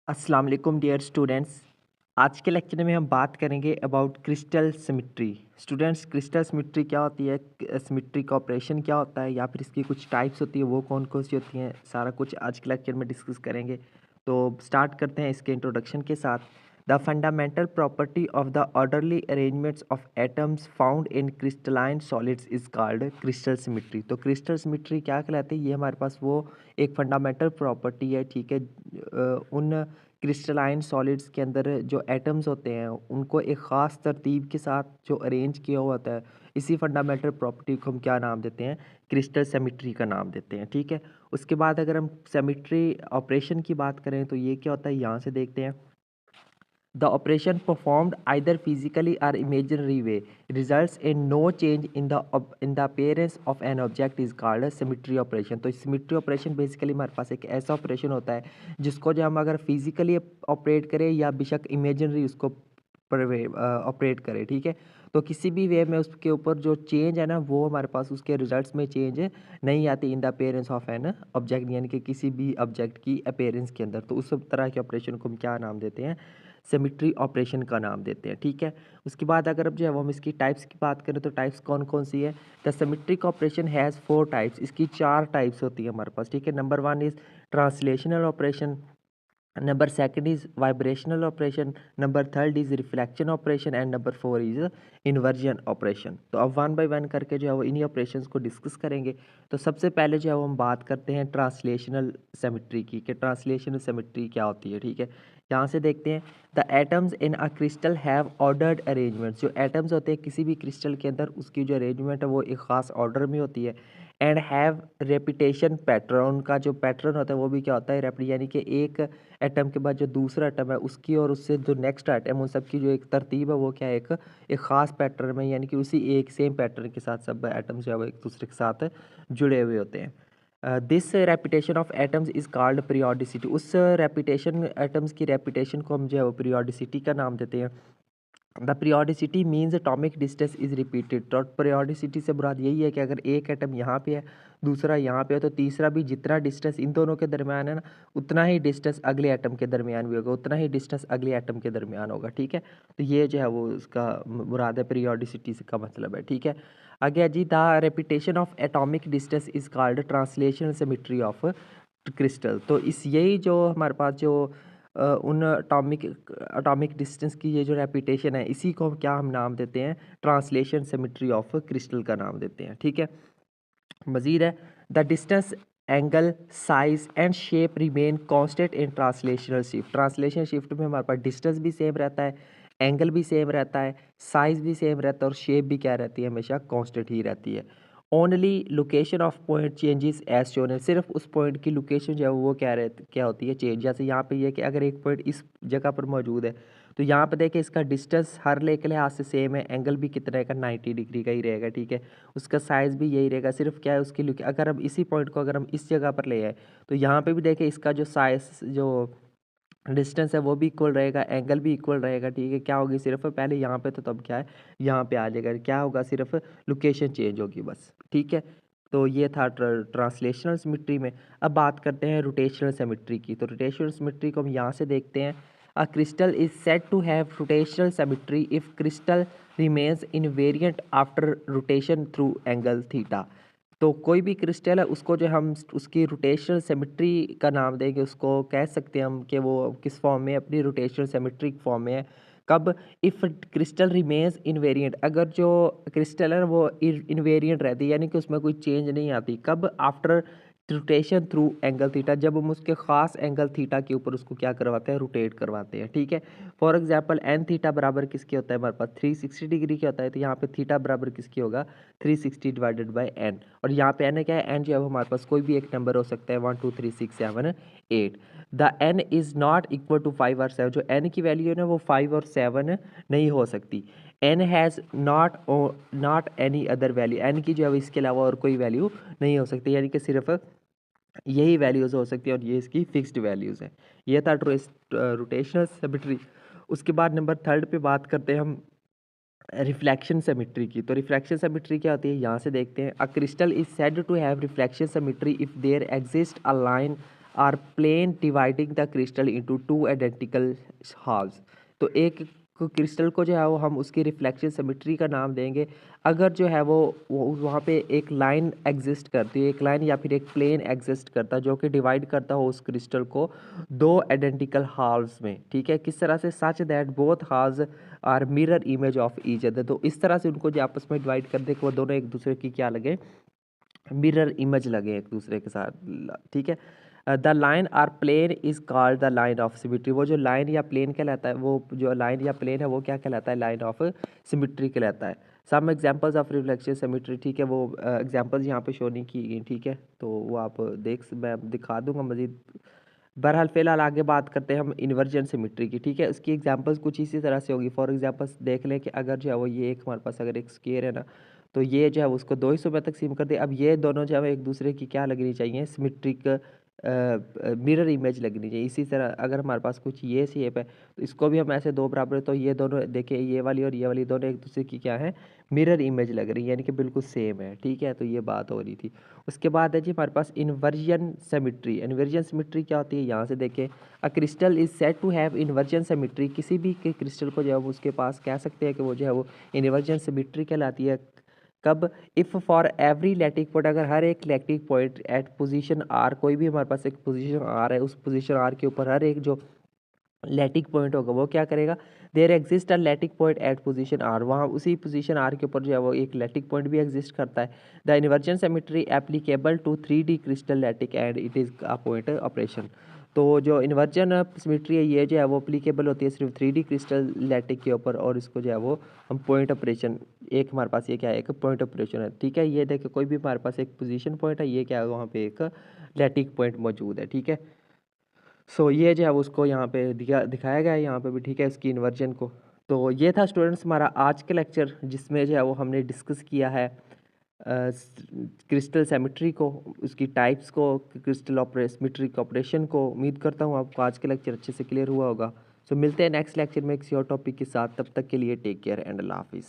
अस्सलाम वालेकुम dear students. आज के लेक्चर में हम बात करेंगे about crystal symmetry. Students, crystal symmetry क्या होती है, सिमेट्री का ऑपरेशन क्या होता है, या फिर इसकी कुछ टाइप्स होती है, वो कौन कौन सी होती हैं, सारा कुछ आज के लेक्चर में डिस्कस करेंगे। तो स्टार्ट करते हैं इसके इंट्रोडक्शन के साथ। The fundamental property of the orderly arrangements of atoms found in crystalline solids is called crystal symmetry. तो क्रिस्टल सिमेट्री क्या कहलाती है, ये हमारे पास वो एक फंडामेंटल प्रॉपर्टी है, ठीक है। उन क्रिस्टलाइन सॉलिड्स के अंदर जो एटम्स होते हैं उनको एक ख़ास तरतीब के साथ जो अरेंज किया हुआ होता है, इसी फंडामेंटल प्रॉपर्टी को हम क्या नाम देते हैं, क्रिस्टल सिमेट्री का नाम देते हैं, ठीक है। उसके बाद अगर हम सिमेट्री ऑपरेशन की बात करें तो ये क्या होता है, यहाँ से देखते हैं। The operation performed either physically or imaginary way results in no change in the appearance of an object is called symmetry operation. तो सिमेट्री ऑपरेशन बेसिकली हमारे पास एक ऐसा ऑपरेशन होता है जिसको जो हम अगर फिजिकली ऑपरेट करें या बेशक इमेजिनरी उसको ऑपरेट करें, ठीक है। तो किसी भी वे में उसके ऊपर जो चेंज है ना, वो हमारे पास उसके रिजल्ट्स में चेंज नहीं आती इन the appearance of an object, यानी कि किसी भी ऑब्जेक्ट की अपीयरेंस के अंदर। तो उस तरह के ऑपरेशन को हम क्या नाम देते हैं, सिमेट्री ऑपरेशन का नाम देते हैं, ठीक है। उसके बाद अगर अब जो है वो हम इसकी टाइप्स की बात करें तो टाइप्स कौन कौन सी है। The symmetric operation has 4 types. इसकी 4 टाइप्स होती है हमारे पास, ठीक है। Number 1 is translational operation, number second is vibrational operation, number third is reflection operation and number 4 is inversion operation. तो अब वन बाय वन करके जो है वो इन्हीं ऑपरेशंस को डिस्कस करेंगे। तो सबसे पहले जो है वो हम बात करते हैं ट्रांसलेशनल सिमेट्री की, कि ट्रांसलेशनल सिमेट्री क्या होती है, ठीक है। यहाँ से देखते हैं। The atoms in a crystal have ordered arrangement. जो एटम्स होते हैं किसी भी क्रिस्टल के अंदर, उसकी जो अरेंजमेंट है वो एक ख़ास ऑर्डर में होती है। And have repetition pattern. उनका जो पैटर्न होता है वो भी क्या होता है, रेपिट, यानी कि एक एटम के बाद जो दूसरा एटम है उसकी और उससे जो नेक्स्ट एटम, उन सब की जो एक तरतीब है वो क्या है, एक ख़ास पैटर्न में, यानी कि उसी एक सेम पैटर्न के साथ सब एटम्स जो है वो एक दूसरे के साथ जुड़े हुए होते हैं। This repetition of atoms is called periodicity. उस रेपिटेशन, एटम्स की रेपिटेशन को हम जो है वो पीरियोडिसिटी का नाम देते हैं। The periodicity means atomic distance is repeated. तो पीरियोडिसिटी से मुराद यही है कि अगर एक एटम यहाँ पे है, दूसरा यहाँ पे है, तो तीसरा भी जितना डिस्टेंस इन दोनों के दरमियान है ना, उतना ही डिस्टेंस अगले एटम के दरमियान भी होगा, उतना ही डिस्टेंस अगले एटम के दरमियान होगा, ठीक है। तो ये जो है वो उसका मुराद है, पीरियोडिसिटी से का मतलब है, ठीक है। आगे जी, the repetition of atomic distance is called translational symmetry of crystal. तो इस यही जो हमारे पास जो उन एटॉमिक डिस्टेंस की ये जो रेपिटेशन है, इसी को हम क्या हम नाम देते हैं, ट्रांसलेशन सिमेट्री ऑफ क्रिस्टल का नाम देते हैं, ठीक है। मजीद है, the distance, angle, size and shape remain constant in translational shift. Translation shift में हमारे पास डिस्टेंस भी सेम रहता है, एंगल भी सेम रहता है, साइज भी सेम रहता है, और शेप भी क्या रहती है, हमेशा कांस्टेंट ही रहती है। Only location of point changes as shown है। सिर्फ उस पॉइंट की लोकेशन जो है वो क्या होती है, चेंज। जैसे यहाँ पे ये कि अगर एक पॉइंट इस जगह पर मौजूद है, तो यहाँ पे देखिए इसका डिस्टेंस हर ले के लिहाज से सेम है, एंगल भी कितना रहेगा, 90 डिग्री का ही रहेगा, ठीक है। उसका साइज़ भी यही रहेगा, सिर्फ क्या है उसकी लुक। अगर हम इसी पॉइंट को अगर हम इस जगह पर ले आए, तो यहाँ पे भी देखिए इसका जो साइज, जो डिस्टेंस है वो भी इक्वल रहेगा, एंगल भी इक्वल रहेगा, ठीक है। क्या होगी, सिर्फ पहले यहाँ पे तो तब क्या है, यहाँ पे आ जाएगा, क्या होगा, सिर्फ लोकेशन चेंज होगी बस, ठीक है। तो ये था ट्रांसलेशनल सिमेट्री में। अब बात करते हैं रोटेशनल सिमेट्री की। तो रोटेशनल सिमेट्री को हम यहाँ से देखते हैं। A crystal is said to have rotational symmetry if crystal remains invariant after rotation through angle theta. तो कोई भी क्रिस्टल है उसको जो हम उसकी रोटेशनल सिमेट्री का नाम देंगे, उसको कह सकते हैं हम कि वो किस फॉर्म में, अपनी रोटेशनल सिमेट्रिक फॉर्म में है। कब, इफ़ क्रिस्टल रिमेन्स इनवेरिएंट, अगर जो क्रिस्टल है वो इनवेरिएंट रहती है, यानी कि उसमें कोई चेंज नहीं आती। कब, after rotation through angle theta, जब हम उसके ख़ास एंगल थीटा के ऊपर उसको क्या करवाते हैं, रोटेट करवाते हैं, ठीक है। फॉर एग्जांपल एन थीटा बराबर किसके होता है, हमारे पास 360 डिग्री के होता है। तो यहाँ पे थीटा बराबर किसकी होगा, 360 डिवाइडेड बाई एन। और यहाँ पे एन क्या है, एन जो है हमारे पास कोई भी एक नंबर हो सकता है, 1 2 3 6 7 8। The N is not equal to 5 और 7। जो एन की वैल्यू है ना वो 5 और 7 नहीं हो सकती। N has not any other value. N की जो है इसके अलावा और कोई वैल्यू नहीं हो सकती, यानी कि सिर्फ यही वैल्यूज़ हो सकती है, और ये इसकी फिक्स्ड वैल्यूज़ हैं। ये था रोटेशनल सिमेट्री। उसके बाद नंबर थर्ड पे बात करते हैं हम रिफ्लेक्शन सिमेट्री की। तो रिफ्लेक्शन सिमेट्री क्या होती है, यहाँ से देखते हैं। A crystal is said to have reflection symmetry if there exist a line or plane dividing the crystal into two identical halves. तो एक क्रिस्टल को जो है वो हम उसकी रिफ्लेक्शन सिमेट्री का नाम देंगे अगर जो है वो वहाँ पे एक लाइन एग्जिस्ट करती है, एक लाइन या फिर एक प्लेन एग्जिस्ट करता है जो कि डिवाइड करता हो उस क्रिस्टल को दो आइडेंटिकल हाल्व्स में। ठीक है, किस तरह से? Such that both halves are mirror image of each other. तो इस तरह से उनको जो आपस में डिवाइड कर दे कि वो दोनों एक दूसरे की क्या लगे, मिरर इमेज लगे एक दूसरे के साथ। ठीक है, the line or plane is called the line of symmetry. वो जो लाइन या प्लेन कहलाता है, वो जो लाइन या प्लेन है वो क्या कहलाता है? लाइन ऑफ सिमिट्री कहलाता है। Some examples of reflection symmetry. ठीक है, वो एग्जांपल्स यहाँ पे शो नहीं की गई। ठीक है, तो वो आप मैं दिखा दूंगा मजीद। बहरहाल फिलहाल आगे बात करते हैं हम इन्वर्जन सिमिट्री की। ठीक है, उसकी एग्जांपल्स कुछ इसी तरह से होगी। फॉर एग्जांपल्स देख लें कि अगर जो है वो ये एक हमारे पास अगर एक स्क्वायर है ना, तो ये जो है उसको दो हिस्सों में तकसीम कर दे। अब ये दोनों जो है एक दूसरे की क्या लगनी चाहिए? सिमिट्रिक मिरर इमेज लगनी चाहिए। इसी तरह अगर हमारे पास कुछ ये शेप है तो इसको भी हम ऐसे दो बराबर, तो ये दोनों देखिए, ये वाली और ये वाली दोनों एक दूसरे की क्या है? मिरर इमेज लग रही है, यानी कि बिल्कुल सेम है। ठीक है, तो ये बात हो रही थी। उसके बाद है जी हमारे पास इन्वर्जन सिमिट्री। इन्वर्जन सिमिट्री क्या होती है? यहाँ से देखें, a crystal is said to have inversion symmetry. किसी भी के क्रिस्टल को जो है उसके पास कह सकते हैं कि वो जो है वो इन्वर्जन सिमिट्री कहलाती है। कब? If for every lattice point, अगर हर एक lattice point at position R, कोई भी हमारे पास एक पोजीशन आर है, उस पोजीशन आर के ऊपर हर एक जो लैटिक पॉइंट होगा वो क्या करेगा? There exist a lattice point at position R, वहाँ उसी पोजीशन आर के ऊपर जो है वो एक लैटिक पॉइंट भी एग्जिस्ट करता है। The inversion symmetry applicable to 3D crystal lattice and it is a point operation. तो जो इन्वर्जन सिमेट्री है ये जो है वो अप्लीकेबल होती है सिर्फ 3D क्रिस्टल लैटिक के ऊपर, और इसको जो है वो हम पॉइंट ऑपरेशन, एक हमारे पास ये क्या है? एक पॉइंट ऑपरेशन है। ठीक है, ये देखिए कोई भी हमारे पास एक पोजीशन पॉइंट है, ये क्या है? वहाँ पे एक लैटिक पॉइंट मौजूद है। ठीक है, सो ये जो है उसको यहाँ पे दिखाया गया है यहाँ पे भी। ठीक है, इसकी इन्वर्जन को। तो ये था स्टूडेंट्स हमारा आज का लेक्चर, जिसमें जो है वो हमने डिस्कस किया है क्रिस्टल सिमेट्री को, उसकी टाइप्स को, क्रिस्टल सिमेट्रिक ऑपरेशन को। उम्मीद करता हूँ आपको आज का लेक्चर अच्छे से क्लियर हुआ होगा। सो मिलते हैं नेक्स्ट लेक्चर में किसी और टॉपिक के साथ। तब तक के लिए टेक केयर एंड अल्लाह हाफिज़।